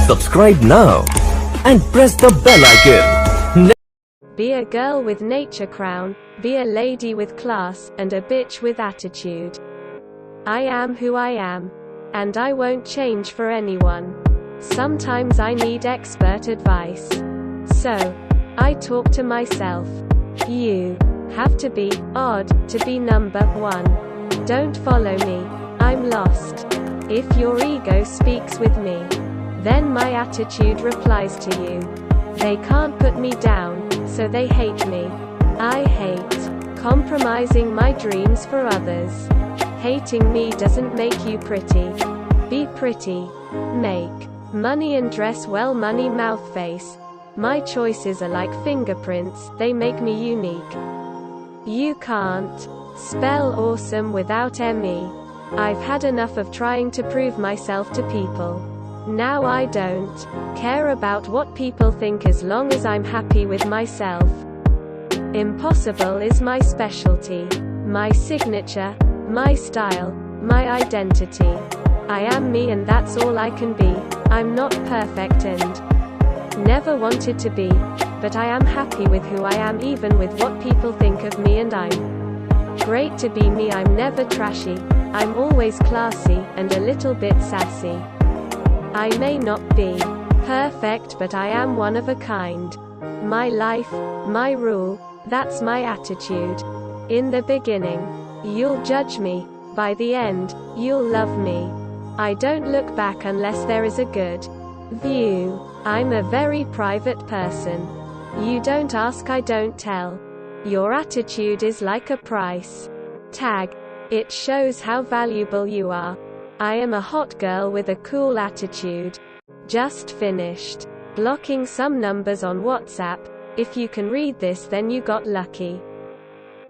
Subscribe now and press the bell icon. Be a girl with nature crown, be a lady with class, and a bitch with attitude. I am who I am. And I won't change for anyone. Sometimes I need expert advice. So, I talk to myself. You have to be odd to be number one. Don't follow me. I'm lost. If your ego speaks with me, then my attitude replies to you. They can't put me down, so they hate me. I hate compromising my dreams for others. Hating me doesn't make you pretty. Be pretty. Make money and dress well. Money mouth face. My choices are like fingerprints, they make me unique. You can't spell awesome without ME. I've had enough of trying to prove myself to people. Now I don't care about what people think as long as I'm happy with myself. Impossible is my specialty. My signature, my style, my identity. I am me and that's all I can be. I'm not perfect and never wanted to be, but I am happy with who I am even with what people think of me, and I'm great to be me. I'm never trashy, I'm always classy, and a little bit sassy. I may not be perfect, but I am one of a kind. My life, my rule, that's my attitude. In the beginning, you'll judge me. By the end, you'll love me. I don't look back unless there is a good view. I'm a very private person. You don't ask, I don't tell. Your attitude is like a price tag. It shows how valuable you are. I am a hot girl with a cool attitude. Just finished blocking some numbers on WhatsApp. If you can read this, then you got lucky.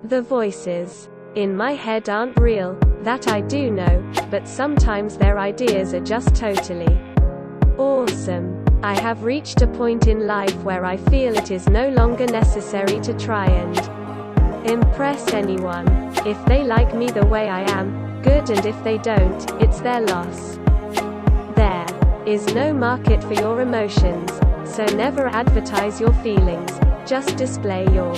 The voices in my head aren't real, that I do know, but sometimes their ideas are just totally awesome. I have reached a point in life where I feel it is no longer necessary to try and impress anyone. If they like me the way I am, good, and if they don't, it's their loss. There is no market for your emotions, so never advertise your feelings, just display your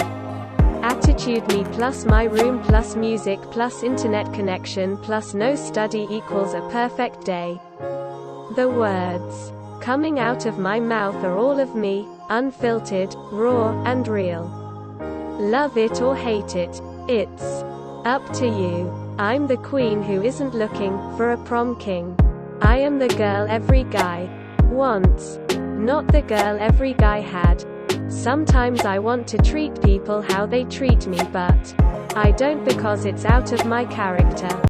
attitude. Me plus my room plus music plus internet connection plus no study equals a perfect day. The words coming out of my mouth are all of me, unfiltered, raw, and real. Love it or hate it, it's up to you. I'm the queen who isn't looking for a prom king. I am the girl every guy wants, not the girl every guy had. Sometimes I want to treat people how they treat me, but I don't because it's out of my character.